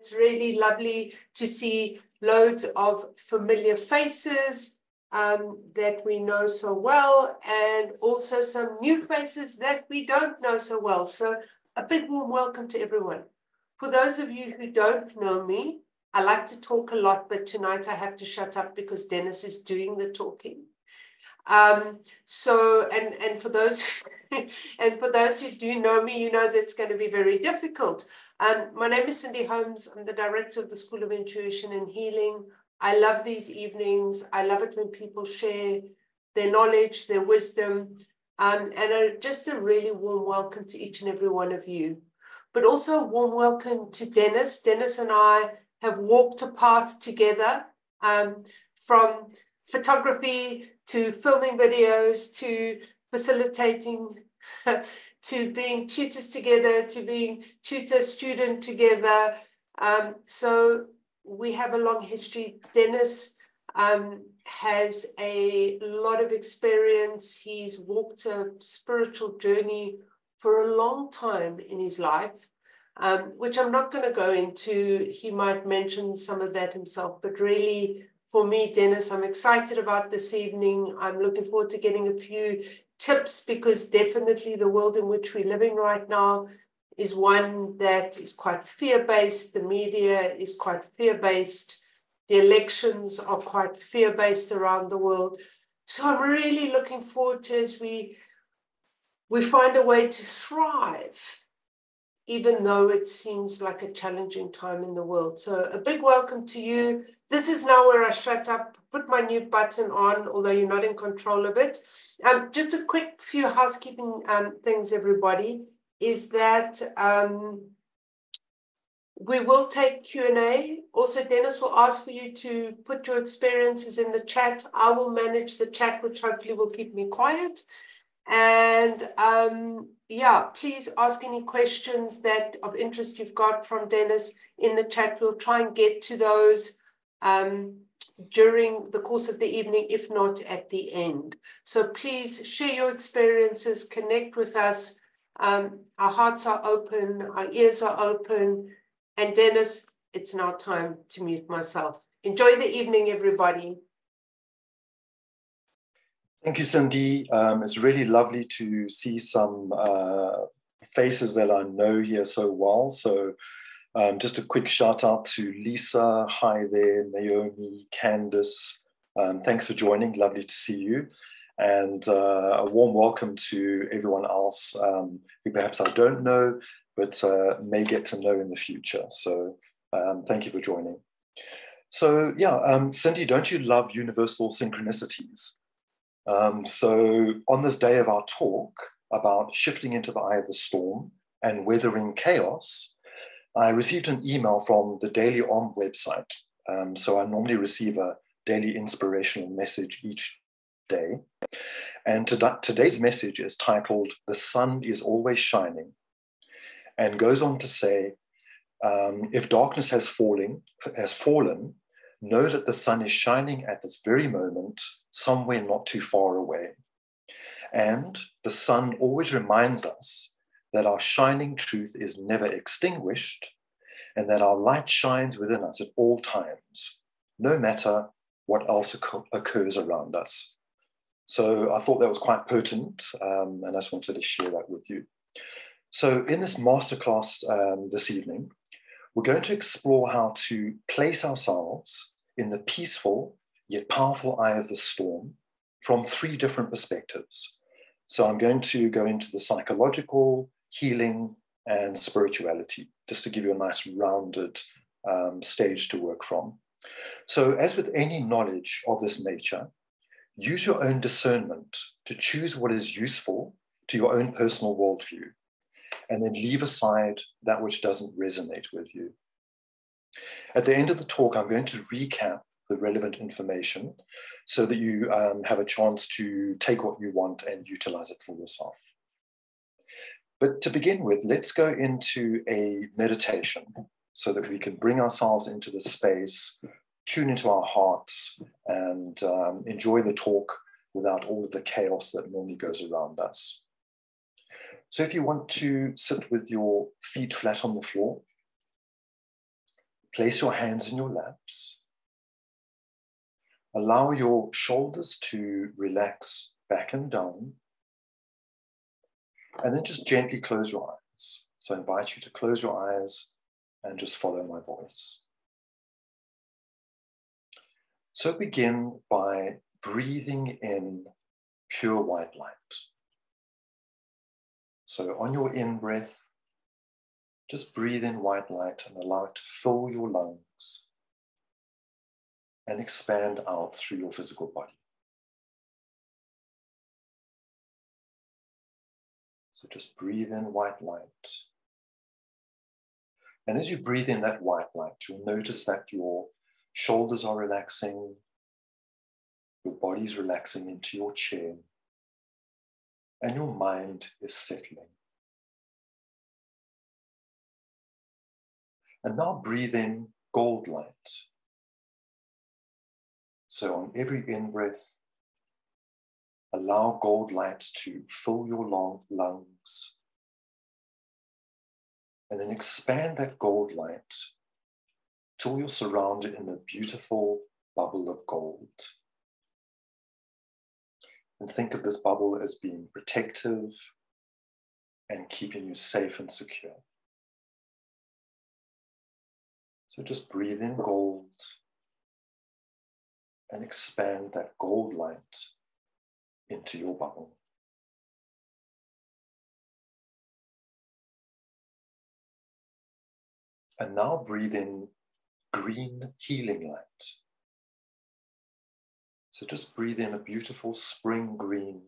It's really lovely to see loads of familiar faces that we know so well, and also some new faces that we don't know so well. So a big warm welcome to everyone. For those of you who don't know me, I like to talk a lot, but tonight I have to shut up because Dennis is doing the talking. And for those who do know me, you know that's going to be very difficult. My name is Cindy Holmes. I'm the director of the School of Intuition and Healing. I love these evenings. I love it when people share their knowledge, their wisdom, just a really warm welcome to each and every one of you. But also a warm welcome to Dennis. Dennis and I have walked a path together, from photography to filming videos to facilitating to being tutors together, to being tutor-student together. So we have a long history. Dennis has a lot of experience. He's walked a spiritual journey for a long time in his life, which I'm not going to go into. He might mention some of that himself, but really, for me, Dennis, I'm excited about this evening. I'm looking forward to getting a few tips, because definitely the world in which we're living right now is one that is quite fear-based. The media is quite fear-based. The elections are quite fear-based around the world. So I'm really looking forward to, as we find a way to thrive, even though it seems like a challenging time in the world. So a big welcome to you. This is now where I shut up, put my mute button on, although you're not in control of it. Just a quick few housekeeping things, everybody, is that we will take Q&A. Also, Dennis will ask for you to put your experiences in the chat. I will manage the chat, which hopefully will keep me quiet. And yeah, please ask any questions that of interest you've got from Dennis in the chat. We'll try and get to those during the course of the evening, if not at the end. So please share your experiences, connect with us. Our hearts are open, our ears are open. And Dennis, it's now time to mute myself. Enjoy the evening, everybody. Thank you, Cindy. It's really lovely to see some faces that I know here so well. So just a quick shout out to Lisa. Hi there, Naomi, Candice. Thanks for joining. Lovely to see you. And a warm welcome to everyone else who perhaps I don't know, but may get to know in the future. So thank you for joining. So yeah, Cindy, don't you love universal synchronicities? So on this day of our talk about shifting into the eye of the storm and weathering chaos, I received an email from the Daily Om website. So I normally receive a daily inspirational message each day. And today's message is titled, "The Sun is Always Shining," and goes on to say, if darkness has fallen, know that the sun is shining at this very moment, somewhere not too far away. And the sun always reminds us that our shining truth is never extinguished and that our light shines within us at all times, no matter what else occurs around us. So I thought that was quite potent, and I just wanted to share that with you. So in this masterclass this evening, we're going to explore how to place ourselves in the peaceful yet powerful eye of the storm from 3 different perspectives. So I'm going to go into the psychological, healing, and spirituality, just to give you a nice rounded stage to work from. So as with any knowledge of this nature, use your own discernment to choose what is useful to your own personal worldview, and then leave aside that which doesn't resonate with you. At the end of the talk, I'm going to recap the relevant information so that you have a chance to take what you want and utilize it for yourself. But to begin with, let's go into a meditation so that we can bring ourselves into the space, tune into our hearts, and enjoy the talk without all of the chaos that normally goes around us. So if you want to sit with your feet flat on the floor, Place your hands in your laps. Allow your shoulders to relax back and down. And then just gently close your eyes. So I invite you to close your eyes and just follow my voice. So begin by breathing in pure white light. So on your in-breath, just breathe in white light and allow it to fill your lungs and expand out through your physical body. So just breathe in white light. And as you breathe in that white light, you'll notice that your shoulders are relaxing, your body's relaxing into your chair, and your mind is settling. And now breathe in gold light. So on every in-breath, allow gold light to fill your lungs, and then expand that gold light till you're surrounded in a beautiful bubble of gold. And think of this bubble as being protective and keeping you safe and secure. So just breathe in gold and expand that gold light into your bubble. And now breathe in green healing light. So just breathe in a beautiful spring green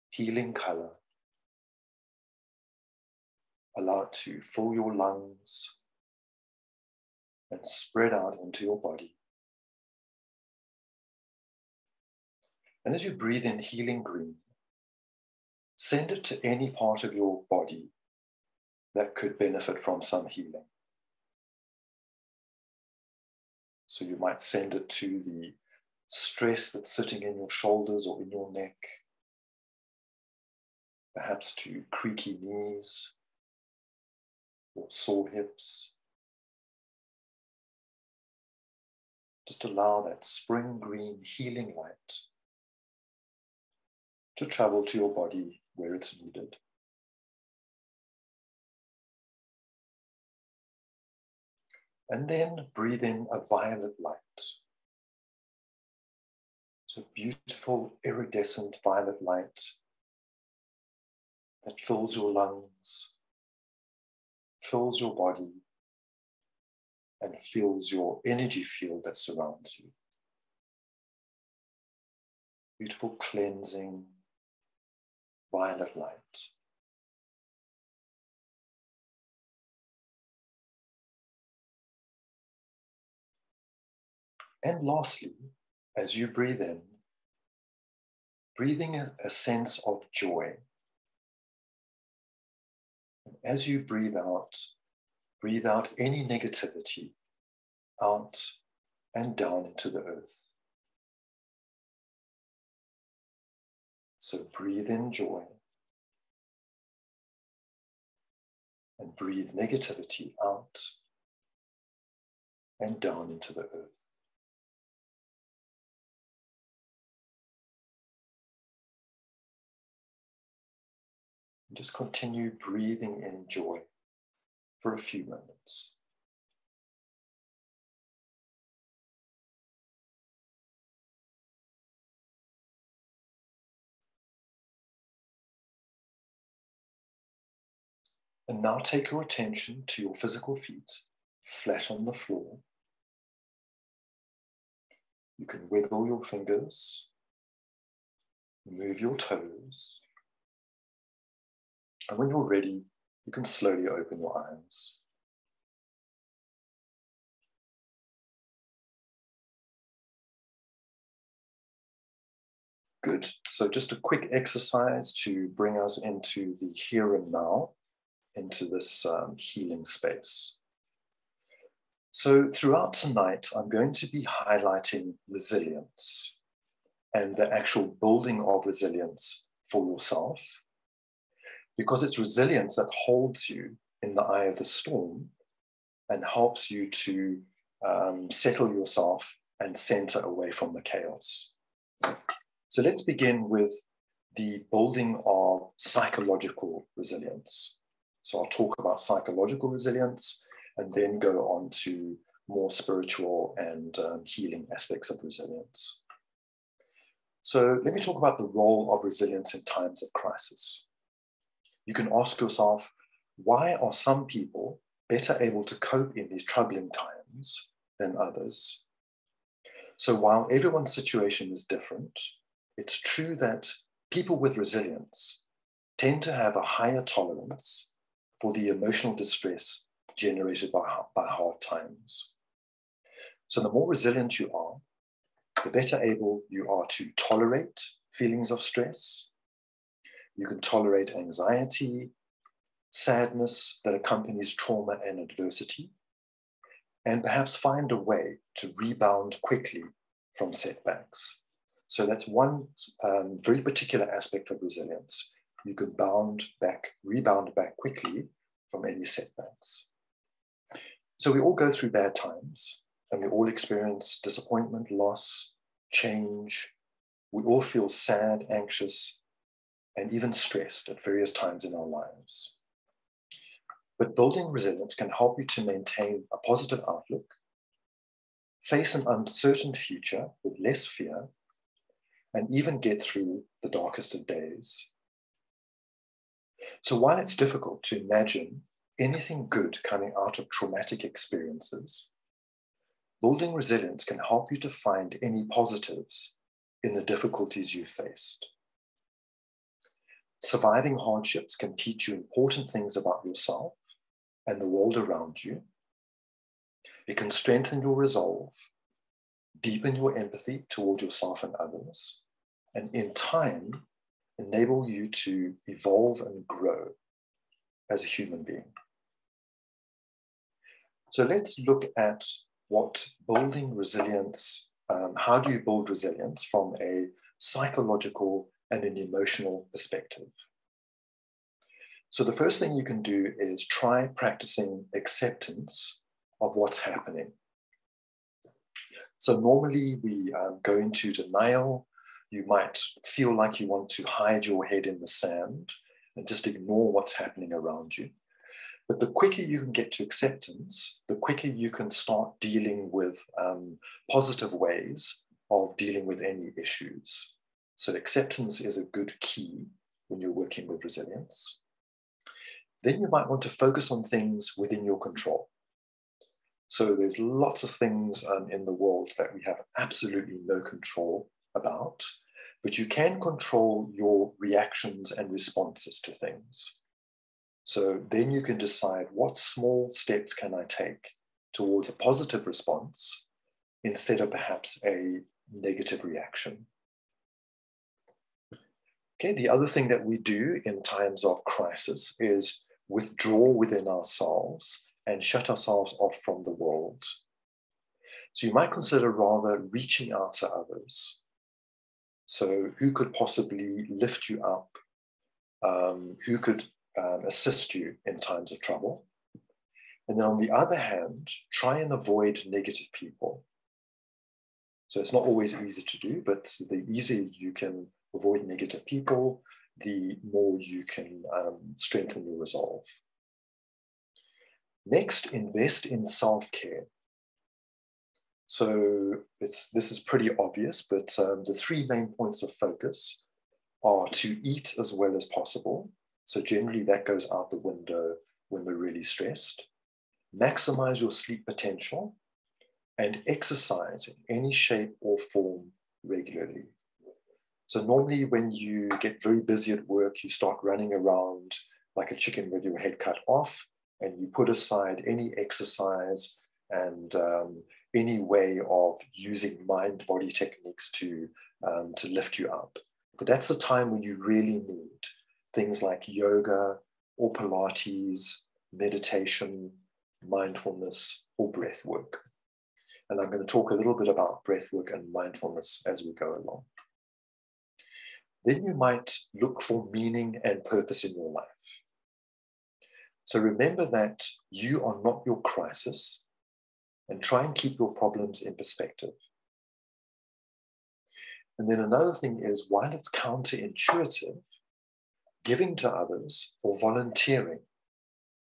healing color. Allow it to fill your lungs and spread out into your body. And as you breathe in healing green, send it to any part of your body that could benefit from some healing. So you might send it to the stress that's sitting in your shoulders or in your neck, perhaps to creaky knees or sore hips. Just allow that spring green healing light to travel to your body where it's needed. And then breathe in a violet light. So beautiful iridescent violet light that fills your lungs, fills your body, and fills your energy field that surrounds you. Beautiful cleansing violet light. And lastly, as you breathe in, breathing a sense of joy. And as you breathe out any negativity out and down into the earth. So breathe in joy and breathe negativity out and down into the earth. And just continue breathing in joy for a few moments. And now take your attention to your physical feet, flat on the floor. You can wiggle your fingers, move your toes. And when you're ready, you can slowly open your eyes. Good. So just a quick exercise to bring us into the here and now, into this healing space. So throughout tonight, I'm going to be highlighting resilience and the actual building of resilience for yourself, because it's resilience that holds you in the eye of the storm and helps you to settle yourself, and center away from the chaos. So let's begin with the building of psychological resilience. So I'll talk about psychological resilience and then go on to more spiritual and healing aspects of resilience. So let me talk about the role of resilience in times of crisis. You can ask yourself, why are some people better able to cope in these troubling times than others? So while everyone's situation is different, it's true that people with resilience tend to have a higher tolerance for the emotional distress generated by hard times. So the more resilient you are, the better able you are to tolerate feelings of stress. You can tolerate anxiety, sadness that accompanies trauma and adversity, and perhaps find a way to rebound quickly from setbacks. So that's one very particular aspect of resilience. You can rebound back quickly from any setbacks. So we all go through bad times, and we all experience disappointment, loss, change. We all feel sad, anxious, and even stressed at various times in our lives. But building resilience can help you to maintain a positive outlook, face an uncertain future with less fear, and even get through the darkest of days. So while it's difficult to imagine anything good coming out of traumatic experiences, building resilience can help you to find any positives in the difficulties you faced. Surviving hardships can teach you important things about yourself and the world around you. It can strengthen your resolve, deepen your empathy toward yourself and others, and in time, enable you to evolve and grow as a human being. So let's look at what building resilience, how do you build resilience from a psychological and an emotional perspective. So the first thing you can do is try practicing acceptance of what's happening. So normally we go into denial. You might feel like you want to hide your head in the sand and just ignore what's happening around you. But the quicker you can get to acceptance, the quicker you can start dealing with positive ways of dealing with any issues. So acceptance is a good key when you're working with resilience. Then you might want to focus on things within your control. So there's lots of things in the world that we have absolutely no control about, but you can control your reactions and responses to things. So then you can decide what small steps can I take towards a positive response instead of perhaps a negative reaction. Okay, the other thing that we do in times of crisis is withdraw within ourselves and shut ourselves off from the world. So you might consider rather reaching out to others. So who could possibly lift you up? Who could assist you in times of trouble? And then on the other hand, try and avoid negative people. So it's not always easy to do, but the easier you can avoid negative people, the more you can strengthen your resolve. Next, invest in self-care. So this is pretty obvious, but the three main points of focus are to eat as well as possible. So generally that goes out the window when we're really stressed. Maximize your sleep potential and exercise in any shape or form regularly. So normally when you get very busy at work, you start running around like a chicken with your head cut off, and you put aside any exercise and any way of using mind-body techniques to lift you up. But that's the time when you really need things like yoga or Pilates, meditation, mindfulness, or breath work. And I'm going to talk a little bit about breath work and mindfulness as we go along. Then you might look for meaning and purpose in your life. So remember that you are not your crisis, and try and keep your problems in perspective. And then another thing is, while it's counterintuitive, giving to others or volunteering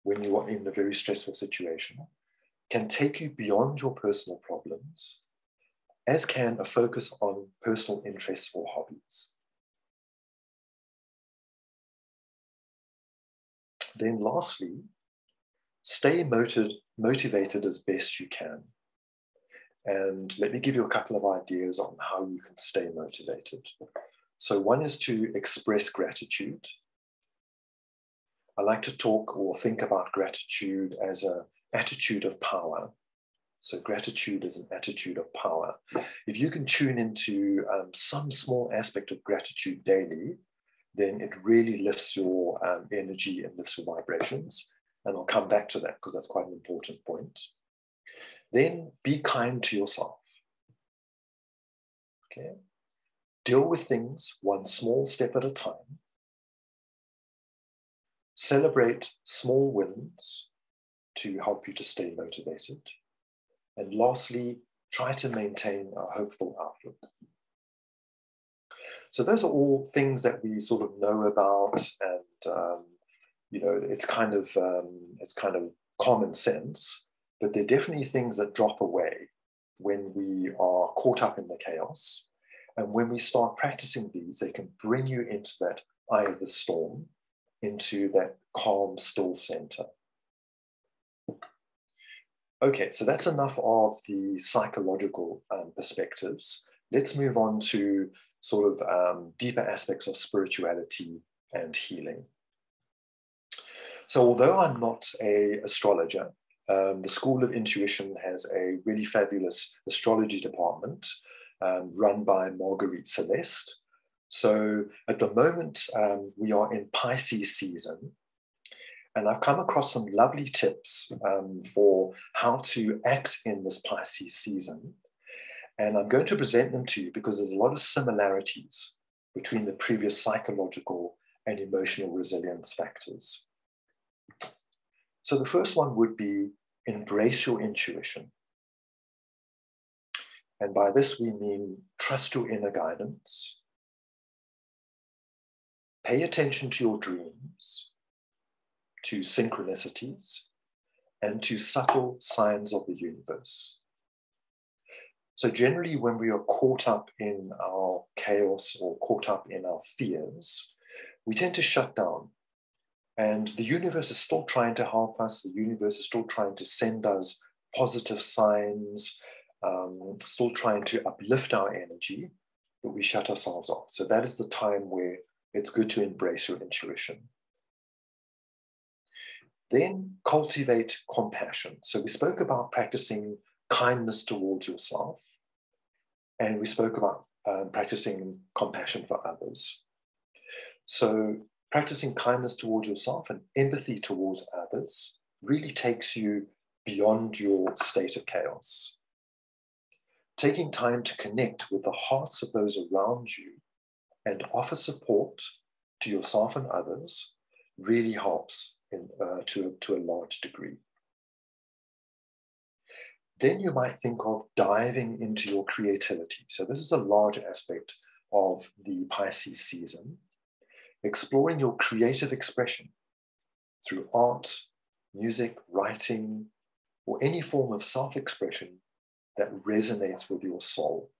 when you are in a very stressful situation can take you beyond your personal problems, as can a focus on personal interests or hobbies. Then lastly, stay motivated as best you can. And let me give you a couple of ideas on how you can stay motivated. So one is to express gratitude. I like to talk or think about gratitude as an attitude of power. So gratitude is an attitude of power. If you can tune into some small aspect of gratitude daily, then it really lifts your energy and lifts your vibrations. And I'll come back to that because that's quite an important point. Then be kind to yourself. Okay? Deal with things one small step at a time. Celebrate small wins to help you to stay motivated. And lastly, try to maintain a hopeful outlook. So those are all things that we sort of know about, and it's kind of common sense. But they're definitely things that drop away when we are caught up in the chaos. And when we start practicing these, they can bring you into that eye of the storm, into that calm, still center. Okay, so that's enough of the psychological perspectives. Let's move on to sort of deeper aspects of spirituality and healing. So although I'm not an astrologer, the School of Intuition has a really fabulous astrology department run by Marguerite Celeste. So at the moment, we are in Pisces season, and I've come across some lovely tips for how to act in this Pisces season. And I'm going to present them to you because there's a lot of similarities between the previous psychological and emotional resilience factors. So the first one would be embrace your intuition. And by this, we mean trust your inner guidance. Pay attention to your dreams, to synchronicities, and to subtle signs of the universe. So generally, when we are caught up in our chaos or caught up in our fears, we tend to shut down. And the universe is still trying to help us. The universe is still trying to send us positive signs, still trying to uplift our energy, but we shut ourselves off. So that is the time where it's good to embrace your intuition. Then cultivate compassion. So we spoke about practicing kindness towards yourself, and we spoke about practicing compassion for others. So practicing kindness towards yourself and empathy towards others really takes you beyond your state of chaos. Taking time to connect with the hearts of those around you and offer support to yourself and others really helps to a large degree. Then you might think of diving into your creativity. So this is a large aspect of the Pisces season. Exploring your creative expression through art, music, writing, or any form of self-expression that resonates with your soul.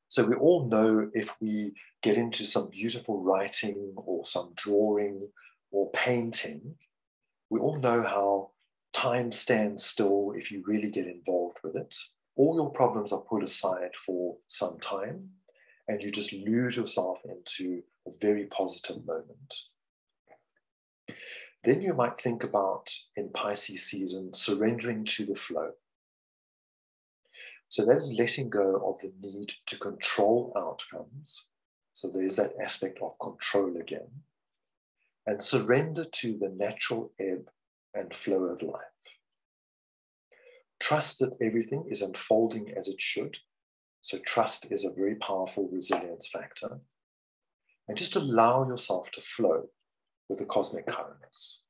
So we all know if we get into some beautiful writing or some drawing or painting, we all know how time stands still if you really get involved with it. All your problems are put aside for some time, and you just lose yourself into a very positive moment. Then you might think about, in Pisces season, surrendering to the flow. So that is letting go of the need to control outcomes. So there's that aspect of control again. And surrender to the natural ebb and flow of life. Trust that everything is unfolding as it should. So trust is a very powerful resilience factor. And just allow yourself to flow with the cosmic currents.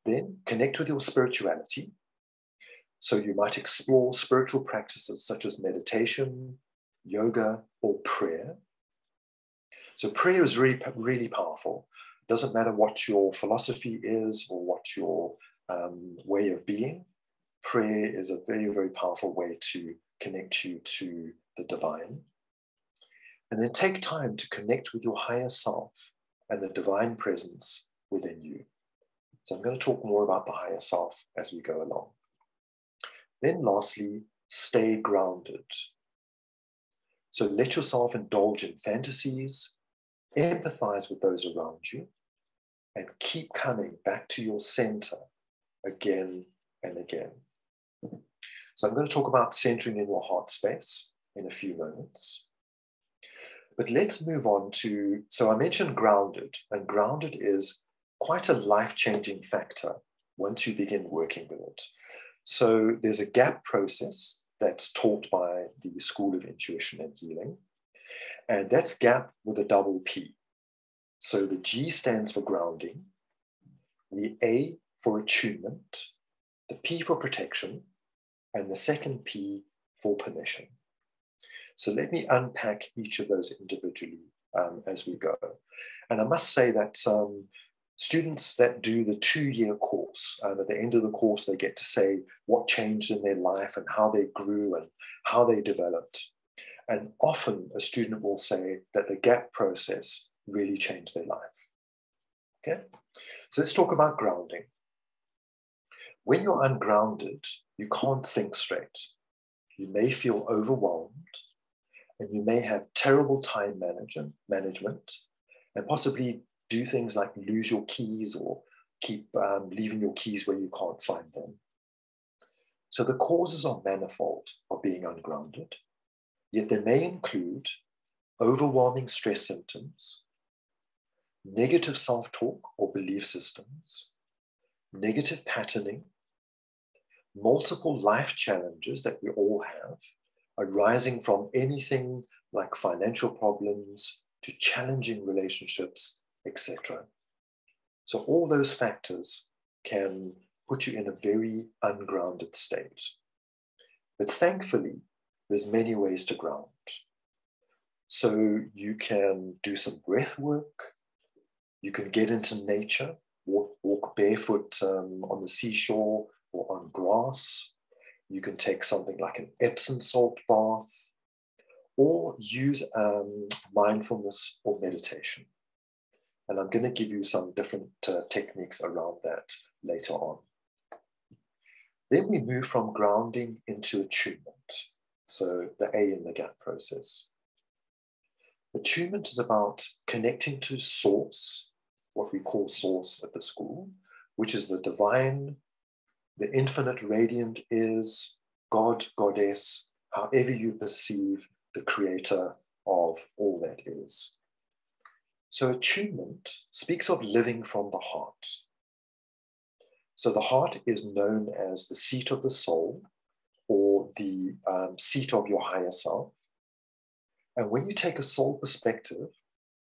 Then connect with your spirituality. So you might explore spiritual practices such as meditation, yoga, or prayer. So prayer is really, really powerful. It doesn't matter what your philosophy is or what your way of being. Prayer is a very, very powerful way to connect you to the divine. And then take time to connect with your higher self and the divine presence within you. So I'm going to talk more about the higher self as we go along. Then lastly, stay grounded. So let yourself indulge in fantasies, empathize with those around you, and keep coming back to your center again and again. So I'm going to talk about centering in your heart space in a few moments. But let's move on to, so I mentioned grounded, and grounded is quite a life-changing factor once you begin working with it. So there's a GAP process that's taught by the School of Intuition and Healing, and that's GAP with a double P. So the G stands for grounding, the A for attunement, the P for protection, and the second P for permission. So let me unpack each of those individually as we go. And I must say that students that do the 2-year course, at the end of the course, they get to say what changed in their life and how they grew and how they developed. And often a student will say that the GAP process really changed their life. Okay, so let's talk about grounding. When you're ungrounded, you can't think straight. You may feel overwhelmed, and you may have terrible time management, and possibly do things like lose your keys or keep leaving your keys where you can't find them. So the causes are manifold of being ungrounded, yet they may include overwhelming stress symptoms, negative self-talk or belief systems, negative patterning, multiple life challenges that we all have, arising from anything like financial problems to challenging relationships, etc. So all those factors can put you in a very ungrounded state. But thankfully, there's many ways to ground. So you can do some breath work, you can get into nature, walk barefoot on the seashore or on grass. You can take something like an Epsom salt bath, or use mindfulness or meditation. And I'm going to give you some different techniques around that later on. Then we move from grounding into attunement. So the A in the GAP process. Attunement is about connecting to source, what we call source at the school, which is the divine, the infinite radiant is, God, goddess, however you perceive the creator of all that is. So attunement speaks of living from the heart. So the heart is known as the seat of the soul, or the seat of your higher self. And when you take a soul perspective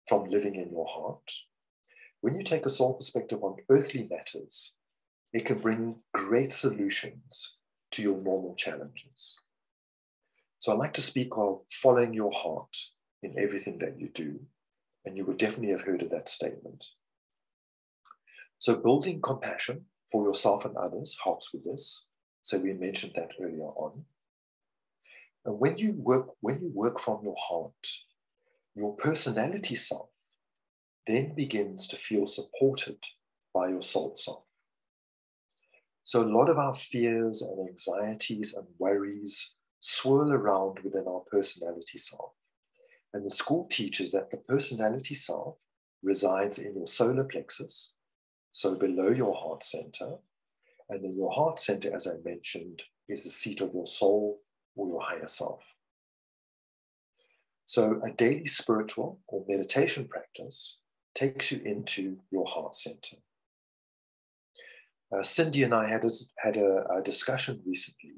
from living in your heart, when you take a soul perspective on earthly matters, it can bring great solutions to your normal challenges. So I like to speak of following your heart in everything that you do, and you would definitely have heard of that statement. So building compassion for yourself and others helps with this. So we mentioned that earlier on. And when you work from your heart, your personality self then begins to feel supported by your soul self. So a lot of our fears and anxieties and worries swirl around within our personality self. And the school teaches that the personality self resides in your solar plexus, so below your heart center. And then your heart center, as I mentioned, is the seat of your soul or your higher self. So a daily spiritual or meditation practice takes you into your heart center. Cindy and I had a discussion recently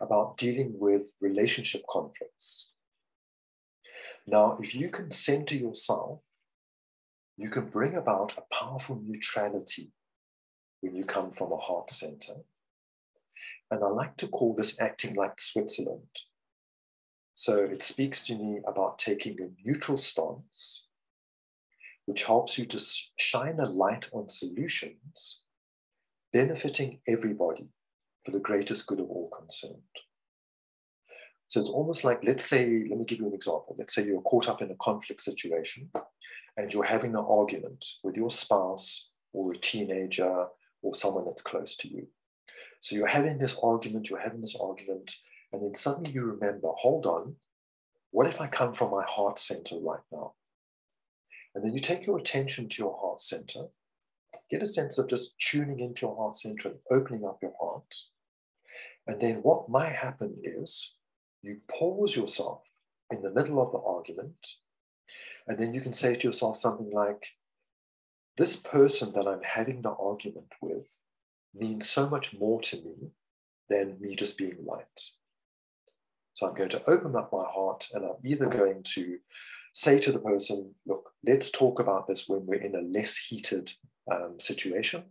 about dealing with relationship conflicts. Now, if you can center yourself, you can bring about a powerful neutrality when you come from a heart center. And I like to call this acting like Switzerland. So it speaks to me about taking a neutral stance, which helps you to shine a light on solutions, benefiting everybody for the greatest good of all concerned. So it's almost like, let's say, let me give you an example. Let's say you're caught up in a conflict situation and you're having an argument with your spouse or a teenager or someone that's close to you. So you're having this argument, and then suddenly you remember, hold on, what if I come from my heart center right now? And then you take your attention to your heart center, get a sense of just tuning into your heart center and opening up your heart. And then what might happen is you pause yourself in the middle of the argument, and then you can say to yourself something like, this person that I'm having the argument with means so much more to me than me just being right. So I'm going to open up my heart, and I'm either going to say to the person, look, let's talk about this when we're in a less heated situation,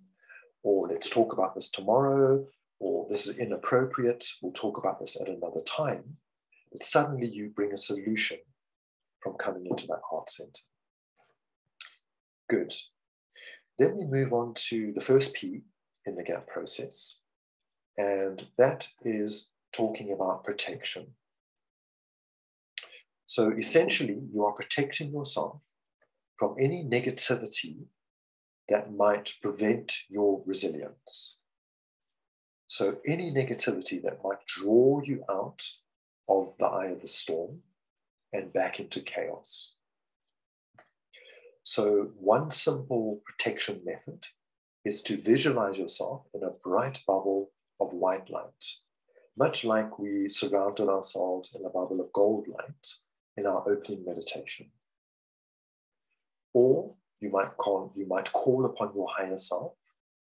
or let's talk about this tomorrow, or this is inappropriate, we'll talk about this at another time. But suddenly you bring a solution from coming into that heart center. Good. Then we move on to the first P in the GAP process, and that is talking about protection. So essentially, you are protecting yourself from any negativity that might prevent your resilience. So any negativity that might draw you out of the eye of the storm and back into chaos. So one simple protection method is to visualize yourself in a bright bubble of white light, much like we surrounded ourselves in a bubble of gold light in our opening meditation. Or you might call upon your higher self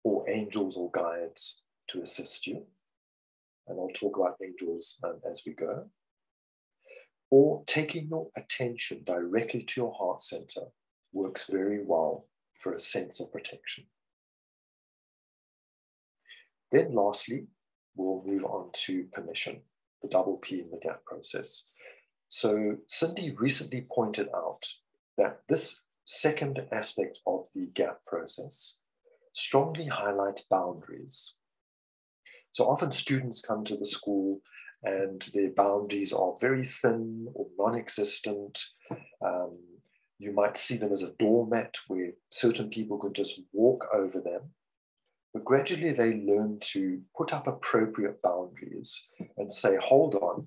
or angels or guides to assist you. And I'll talk about angels as we go. Or taking your attention directly to your heart center works very well for a sense of protection. Then lastly, we'll move on to permission, the double P in the GAP process. So Cindy recently pointed out that this second aspect of the GAP process strongly highlights boundaries. So often students come to the school and their boundaries are very thin or non-existent. You might see them as a doormat where certain people could just walk over them. But gradually they learn to put up appropriate boundaries and say, hold on,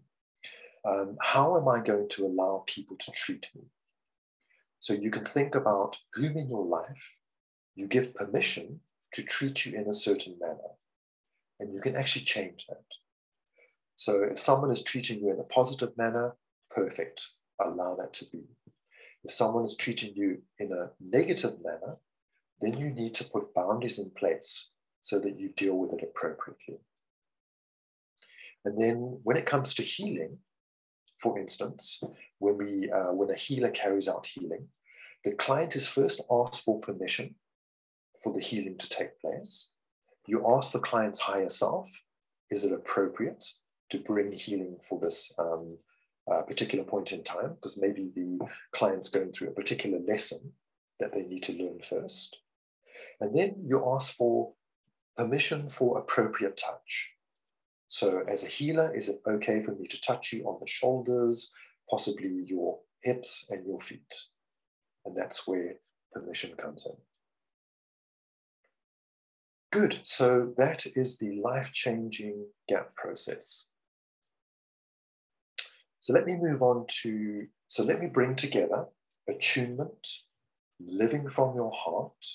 how am I going to allow people to treat me? So you can think about whom in your life you give permission to treat you in a certain manner. And you can actually change that. So if someone is treating you in a positive manner, perfect, allow that to be. If someone is treating you in a negative manner, then you need to put boundaries in place so that you deal with it appropriately. And then when it comes to healing, for instance, when a healer carries out healing, the client is first asked for permission for the healing to take place. You ask the client's higher self, is it appropriate to bring healing for this particular point in time? Because maybe the client's going through a particular lesson that they need to learn first. And then you ask for permission for appropriate touch. So as a healer, is it okay for me to touch you on the shoulders, possibly your hips and your feet? And that's where permission comes in. Good, so that is the life-changing GAP process. So let me move on to, let me bring together attunement, living from your heart,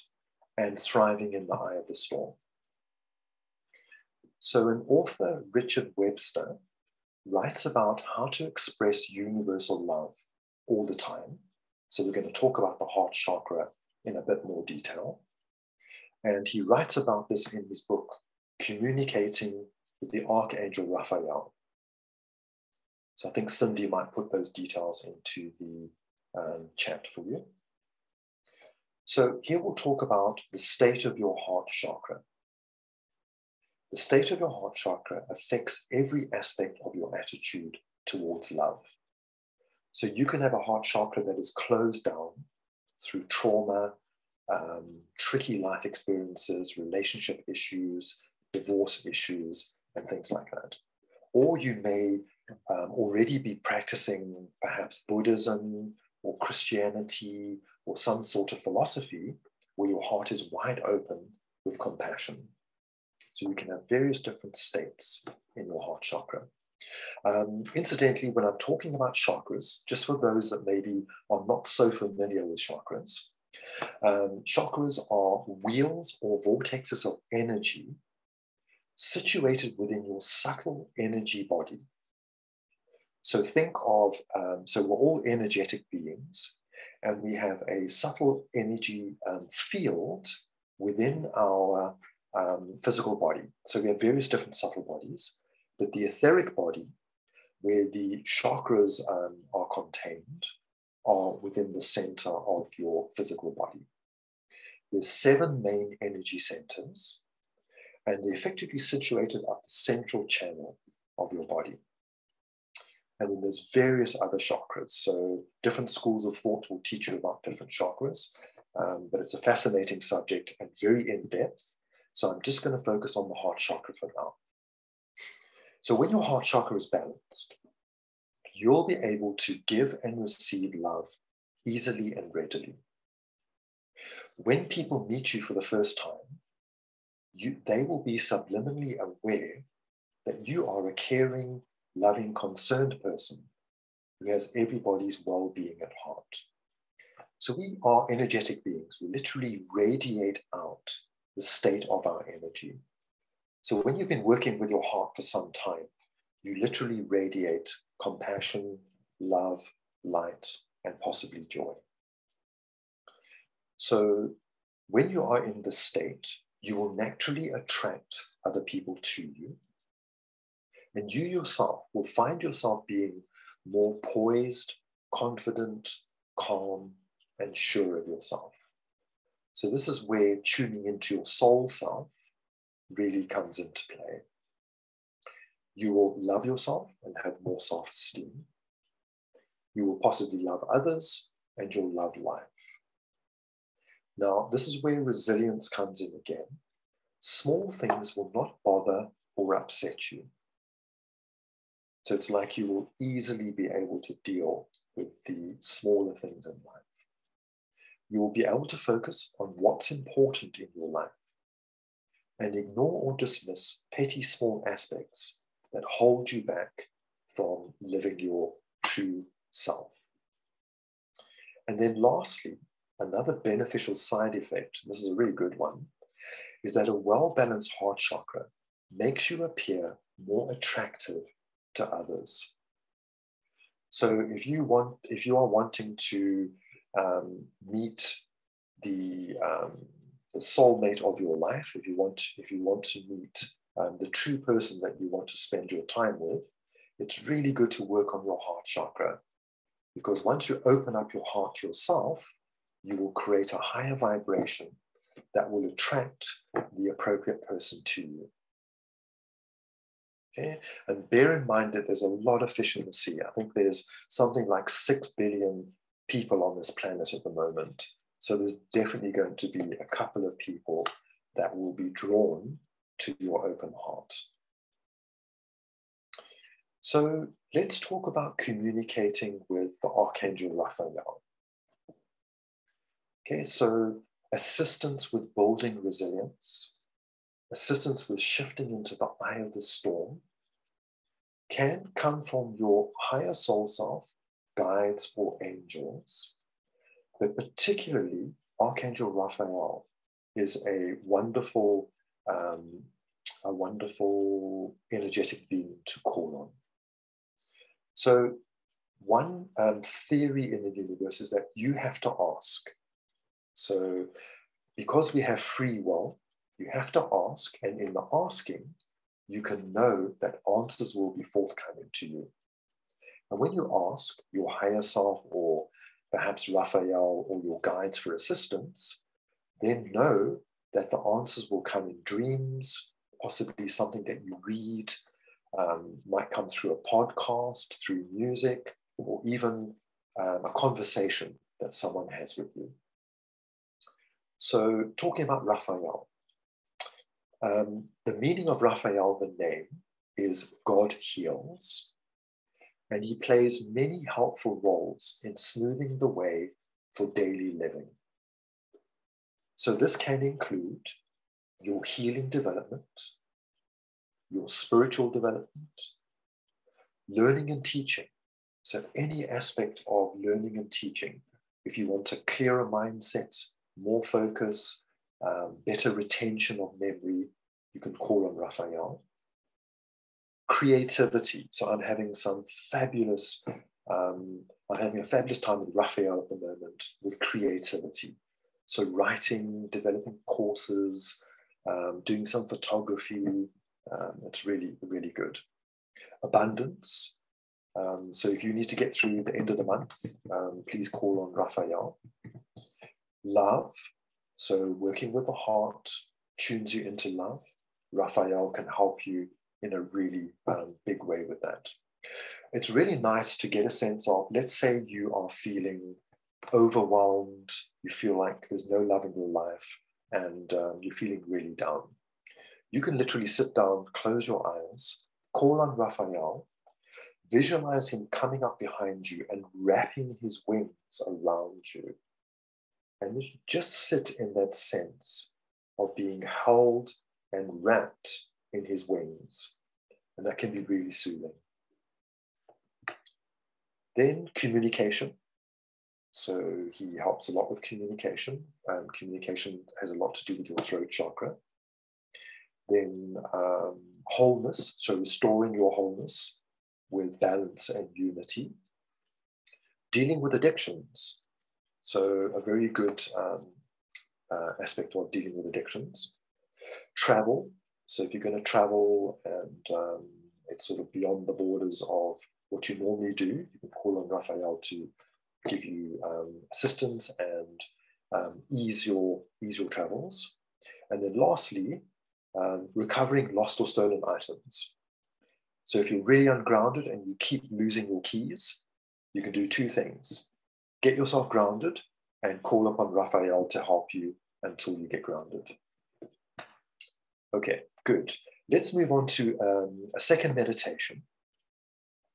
and thriving in the eye of the storm. So an author, Richard Webster, writes about how to express universal love all the time. So we're going to talk about the heart chakra in a bit more detail. And he writes about this in his book, Communicating with the Archangel Raphael. So I think Cindy might put those details into the chat for you. So here we'll talk about the state of your heart chakra. The state of your heart chakra affects every aspect of your attitude towards love. So you can have a heart chakra that is closed down through trauma, tricky life experiences, relationship issues, divorce issues, and things like that. Or you may already be practicing perhaps Buddhism or Christianity or some sort of philosophy where your heart is wide open with compassion. So you can have various different states in your heart chakra. Incidentally, when I'm talking about chakras, just for those that maybe are not so familiar with chakras, chakras are wheels or vortexes of energy situated within your subtle energy body. So think of, so we're all energetic beings, and we have a subtle energy field within our physical body. So we have various different subtle bodies, but the etheric body, where the chakras are contained, are within the center of your physical body. There's 7 main energy centers, and they're effectively situated up the central channel of your body. And then there's various other chakras. So different schools of thought will teach you about different chakras, but it's a fascinating subject and very in-depth. So I'm just going to focus on the heart chakra for now. So when your heart chakra is balanced, you'll be able to give and receive love easily and readily. When people meet you for the first time, they will be subliminally aware that you are a caring, loving, concerned person who has everybody's well-being at heart. So we are energetic beings. We literally radiate out the state of our energy. So when you've been working with your heart for some time, you literally radiate compassion, love, light, and possibly joy. So when you are in this state, you will naturally attract other people to you. And you yourself will find yourself being more poised, confident, calm, and sure of yourself. So this is where tuning into your soul self really comes into play. You will love yourself and have more self-esteem. You will possibly love others and you'll love life. Now, this is where resilience comes in again. Small things will not bother or upset you. So it's like you will easily be able to deal with the smaller things in life. You will be able to focus on what's important in your life and ignore or dismiss petty small aspects that hold you back from living your true self. And then lastly, another beneficial side effect, this is a really good one, is that a well-balanced heart chakra makes you appear more attractive to others. So if you are wanting to meet the soulmate of your life, if you want to meet the true person that you want to spend your time with, it's really good to work on your heart chakra, because once you open up your heart yourself, you will create a higher vibration that will attract the appropriate person to you. Okay? And bear in mind that there's a lot of fish in the sea. I think there's something like 6 billion people on this planet at the moment. So there's definitely going to be a couple of people that will be drawn to your open heart. So let's talk about communicating with the Archangel Raphael. Okay, so assistance with building resilience, assistance with shifting into the eye of the storm can come from your higher soul self, guides, or angels. But particularly, Archangel Raphael is a wonderful energetic being to call on. So one theory in the universe is that you have to ask. So because we have free will, you have to ask, and in the asking, you can know that answers will be forthcoming to you. And when you ask your higher self, or perhaps Raphael, or your guides for assistance, then know that the answers will come in dreams, possibly something that you read, might come through a podcast, through music, or even a conversation that someone has with you. So talking about Raphael, the meaning of Raphael, the name, is God heals, and he plays many helpful roles in smoothing the way for daily living. So this can include your healing development, your spiritual development, learning and teaching. So any aspect of learning and teaching, if you want a clearer mindset, more focus, better retention of memory, you can call on Raphael. Creativity. So I'm having a fabulous time with Raphael at the moment with creativity. So writing, developing courses, doing some photography. It's really, really good. Abundance. So if you need to get through the end of the month, please call on Raphael. Love. So working with the heart tunes you into love. Raphael can help you in a really big way with that. It's really nice to get a sense of, let's say you are feeling overwhelmed, you feel like there's no love in your life, and you're feeling really down. You can literally sit down, close your eyes, call on Raphael, visualize him coming up behind you and wrapping his wings around you. And just sit in that sense of being held and wrapped in his wings. And that can be really soothing. Then communication. So he helps a lot with communication. Communication has a lot to do with your throat chakra. Then wholeness, so restoring your wholeness with balance and unity. Dealing with addictions. So a very good aspect of dealing with addictions. Travel. So if you're going to travel and it's sort of beyond the borders of what you normally do, you can call on Raphael to give you assistance and ease your travels. And then lastly, recovering lost or stolen items. So if you're really ungrounded and you keep losing your keys, you can do two things. Get yourself grounded and call upon Raphael to help you until you get grounded. Okay, good. Let's move on to a second meditation.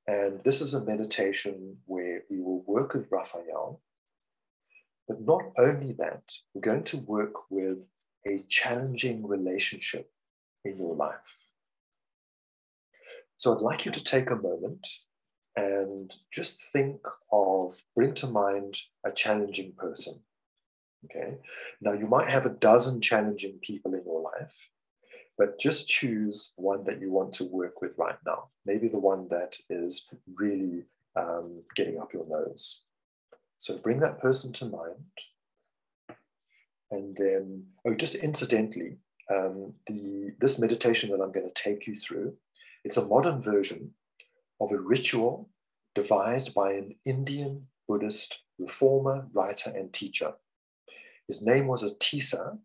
And this is a meditation where we will work with Raphael. But not only that, we're going to work with a challenging relationship in your life. So I'd like you to take a moment and just bring to mind a challenging person. Okay. Now you might have a dozen challenging people in your life, but just choose one that you want to work with right now. Maybe the one that is really getting up your nose. So bring that person to mind. And then, just incidentally, this meditation that I'm going to take you through, it's a modern version of a ritual devised by an Indian Buddhist reformer, writer, and teacher. His name was Atisa,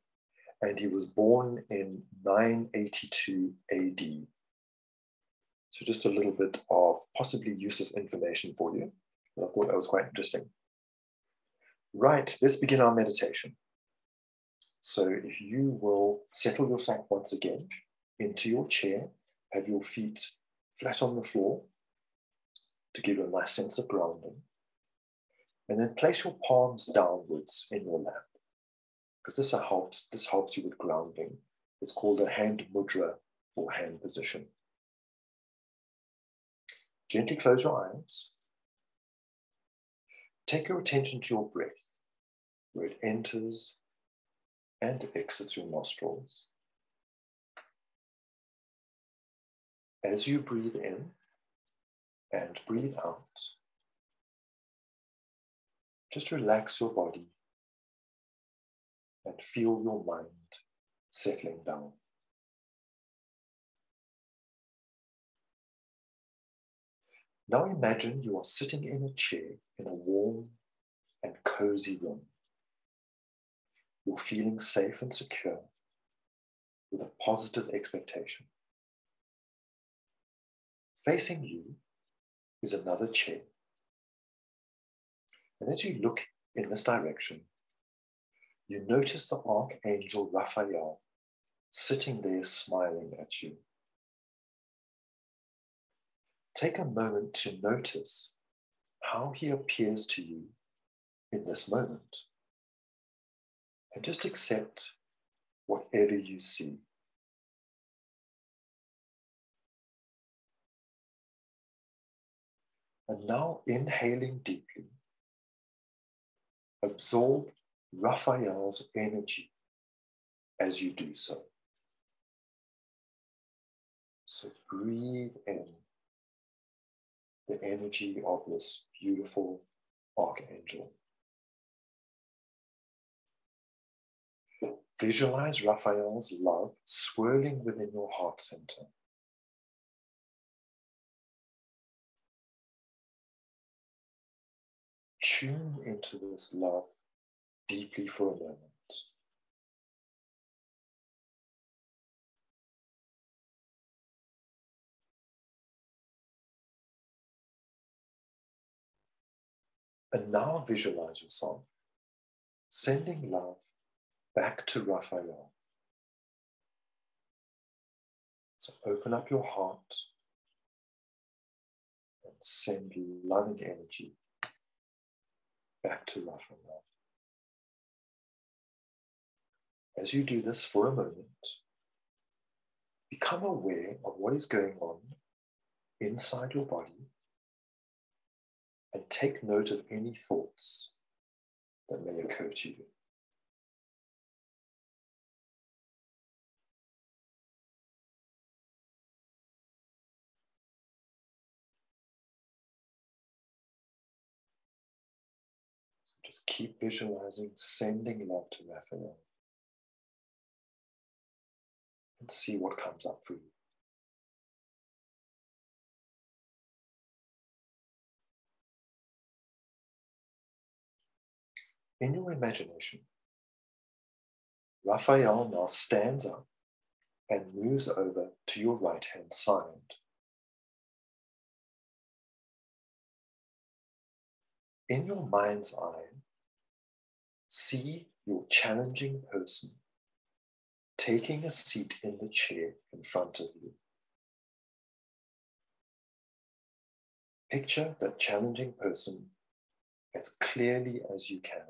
and he was born in 982 AD. So just a little bit of possibly useless information for you, but I thought that was quite interesting. Right, let's begin our meditation. So if you will settle yourself once again into your chair, have your feet flat on the floor to give you a nice sense of grounding, and then place your palms downwards in your lap, because this helps you with grounding. It's called a hand mudra or hand position. Gently close your eyes. Take your attention to your breath, where it enters and exits your nostrils. As you breathe in and breathe out, just relax your body and feel your mind settling down. Now imagine you are sitting in a chair in a warm and cozy room. You're feeling safe and secure. with a positive expectation. Facing you is another chair. And as you look in this direction, you notice the Archangel Raphael sitting there smiling at you. Take a moment to notice how he appears to you in this moment, and just accept whatever you see. And now, inhaling deeply, absorb Raphael's energy as you do so. So breathe in the energy of this beautiful Archangel. Visualize Raphael's love swirling within your heart center. Tune into this love deeply for a moment. And now visualize yourself sending love back to Raphael. So open up your heart and send loving energy back to Raphael. As you do this for a moment, become aware of what is going on inside your body and take note of any thoughts that may occur to you. So just keep visualizing, sending love to Raphael, and see what comes up for you. In your imagination, Raphael now stands up and moves over to your right-hand side. In your mind's eye, see your challenging person taking a seat in the chair in front of you. Picture that challenging person as clearly as you can.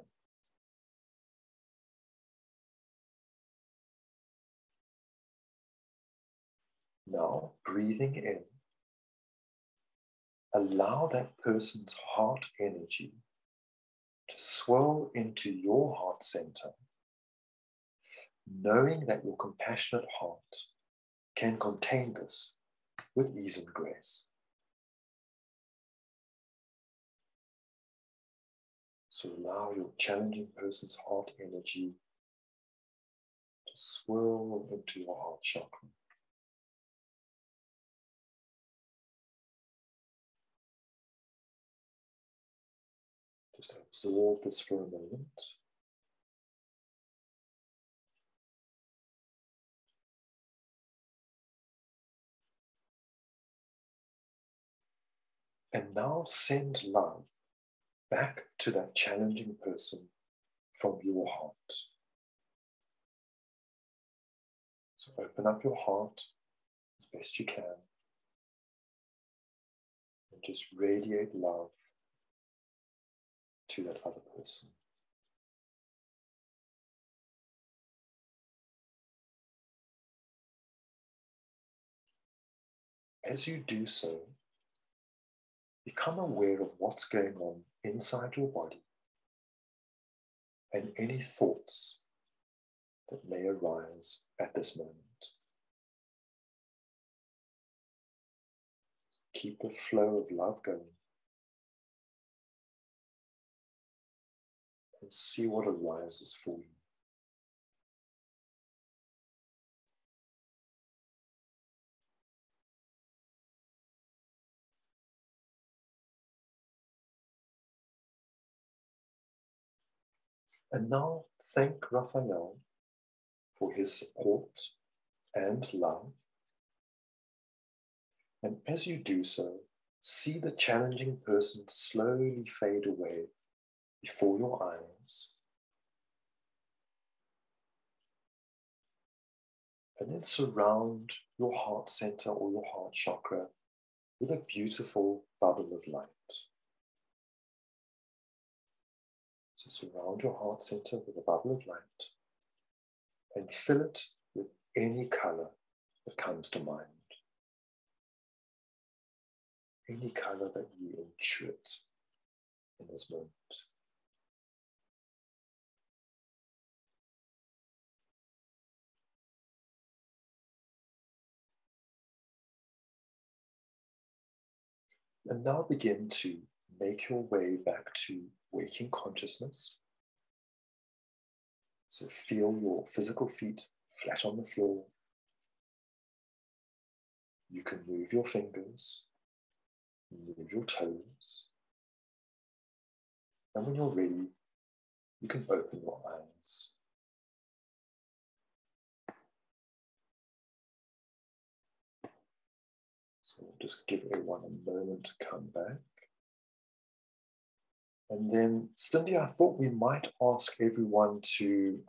Now, breathing in, allow that person's heart energy to swell into your heart center, knowing that your compassionate heart can contain this with ease and grace. So allow your challenging person's heart energy to swirl into your heart chakra. Just absorb this for a moment. And now send love back to that challenging person from your heart. So open up your heart as best you can and just radiate love to that other person. As you do so, become aware of what's going on inside your body and any thoughts that may arise at this moment. Keep the flow of love going and see what arises for you. And now thank Raphael for his support and love. And as you do so, see the challenging person slowly fade away before your eyes. And then surround your heart center or your heart chakra with a beautiful bubble of light. So surround your heart center with a bubble of light and fill it with any color that comes to mind. Any color that you intuit in this moment. And now begin to make your way back to waking consciousness. So feel your physical feet flat on the floor. You can move your fingers, move your toes. And when you're ready, you can open your eyes. So we'll just give everyone a moment to come back. And then, Cindy, I thought we might ask everyone to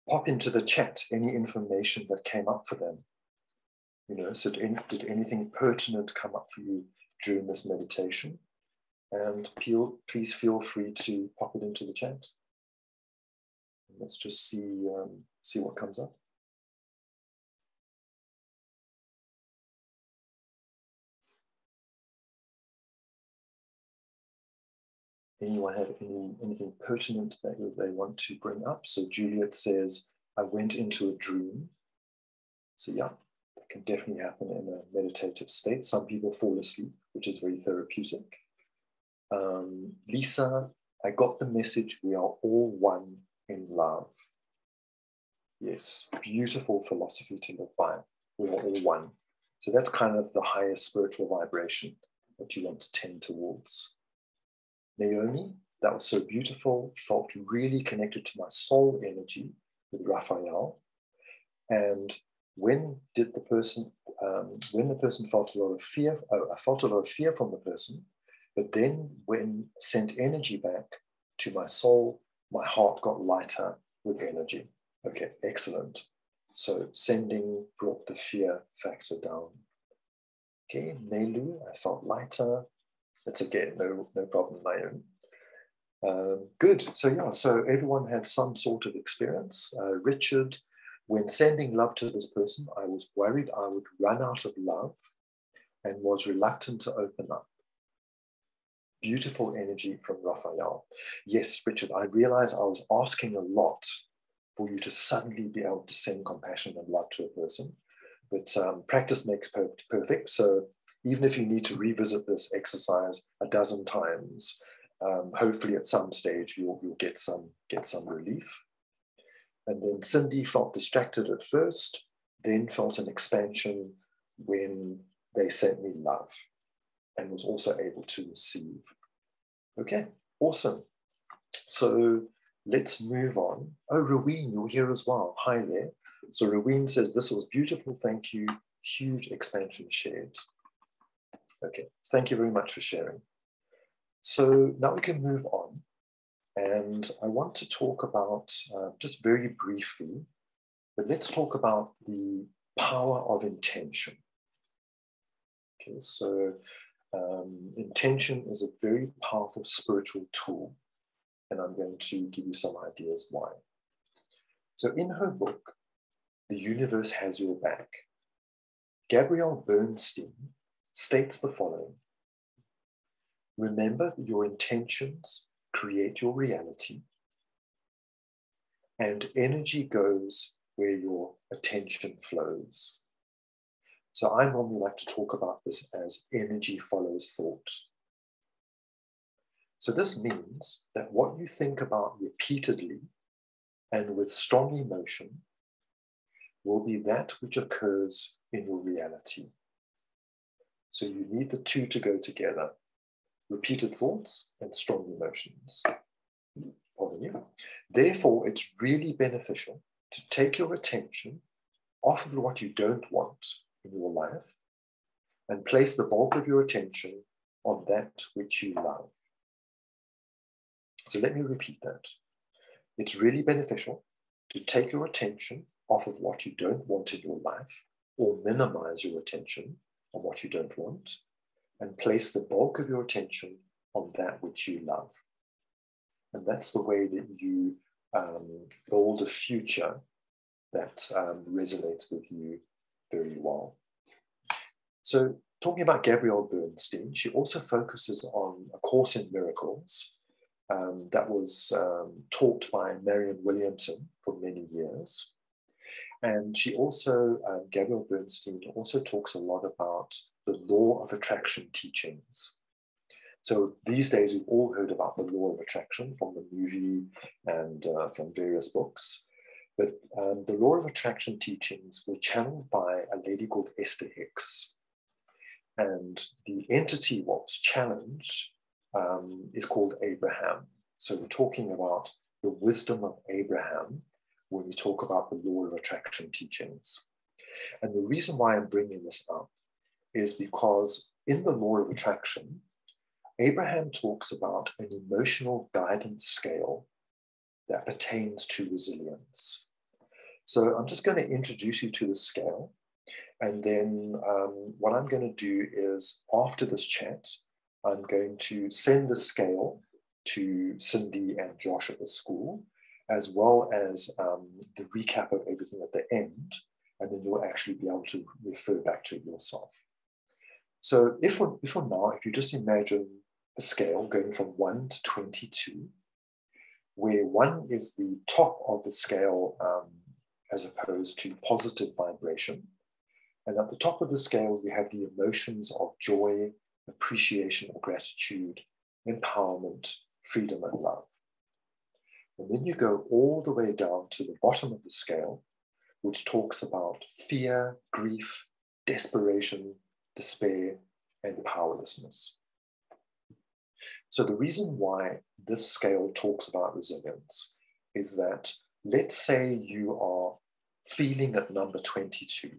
pop into the chat any information that came up for them. You know, so did anything pertinent come up for you during this meditation? And please feel free to pop it into the chat. Let's just see what comes up. Anyone have anything pertinent that they want to bring up? So Juliet says, I went into a dream. So yeah, that can definitely happen in a meditative state. Some people fall asleep, which is very therapeutic. Lisa, I got the message, we are all one in love. Yes, beautiful philosophy to live by. We are all one. So that's kind of the highest spiritual vibration that you want to tend towards. Naomi, that was so beautiful, felt really connected to my soul energy with Raphael. And when the person felt a lot of fear, I felt a lot of fear from the person, but then when sent energy back to my soul, my heart got lighter with energy. Okay, excellent. So sending brought the fear factor down. Okay, Nelu, I felt lighter. That's again, no problem, Naomi. Good, so yeah, so everyone had some sort of experience. Richard, when sending love to this person, I was worried I would run out of love and was reluctant to open up. Beautiful energy from Raphael. Yes, Richard, I realized I was asking a lot for you to suddenly be able to send compassion and love to a person. But practice makes perfect. So even if you need to revisit this exercise a dozen times, hopefully at some stage you'll get some relief. And then Cindy felt distracted at first, then felt an expansion when they sent me love and was also able to receive. Okay, awesome. So let's move on. Oh, Roween, you're here as well. Hi there. So Roween says, this was beautiful. Thank you. Huge expansion shared. Okay, thank you very much for sharing. So now we can move on. And I want to talk about, just very briefly, but let's talk about the power of intention. Okay, so intention is a very powerful spiritual tool, and I'm going to give you some ideas why. So in her book, The Universe Has Your Back, Gabrielle Bernstein states the following: remember that your intentions create your reality, and energy goes where your attention flows. So I normally like to talk about this as energy follows thought. So this means that what you think about repeatedly and with strong emotion will be that which occurs in your reality. So you need the two to go together: repeated thoughts and strong emotions. Pardon you. Therefore, it's really beneficial to take your attention off of what you don't want in your life and place the bulk of your attention on that which you love. So let me repeat that. It's really beneficial to take your attention off of what you don't want in your life, or minimize your attention on what you don't want, and place the bulk of your attention on that which you love. And that's the way that you build a future that resonates with you very well. So talking about Gabrielle Bernstein, she also focuses on A Course in Miracles that was taught by Marianne Williamson for many years. And she also, Gabrielle Bernstein, also talks a lot about the law of attraction teachings. So these days, we've all heard about the law of attraction from the movie and from various books. But the law of attraction teachings were channeled by a lady called Esther Hicks. And the entity what was challenged is called Abraham. So we're talking about the wisdom of Abraham when we talk about the law of attraction teachings. And the reason why I'm bringing this up is because in the law of attraction, Abraham talks about an emotional guidance scale that pertains to resilience. So I'm just going to introduce you to the scale. And then what I'm going to do is, after this chat, I'm going to send the scale to Cindy and Josh at the school, as well as the recap of everything at the end. And then you'll actually be able to refer back to it yourself. So if for now, if you just imagine a scale going from 1 to 22, where 1 is the top of the scale as opposed to positive vibration. And at the top of the scale, we have the emotions of joy, appreciation, gratitude, empowerment, freedom, and love. And then you go all the way down to the bottom of the scale, which talks about fear, grief, desperation, despair, and powerlessness. So the reason why this scale talks about resilience is that, let's say you are feeling at number 22.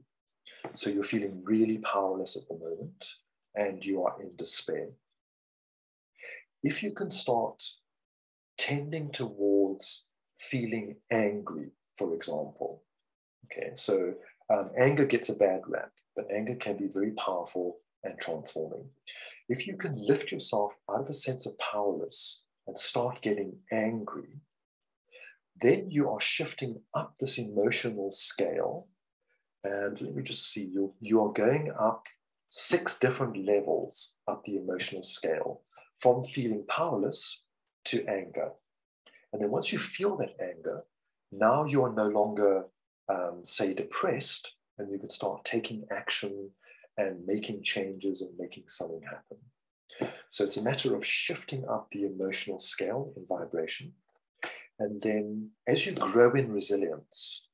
So you're feeling really powerless at the moment and you are in despair. If you can start tending towards feeling angry, for example, okay, so anger gets a bad rap, but anger can be very powerful and transforming. If you can lift yourself out of a sense of powerless and start getting angry, then you are shifting up this emotional scale. And let me just see, you are going up 6 different levels up the emotional scale, from feeling powerless to anger. And then once you feel that anger, now you are no longer, say, depressed, and you can start taking action and making changes and making something happen. So it's a matter of shifting up the emotional scale in vibration. And then as you grow in resilience,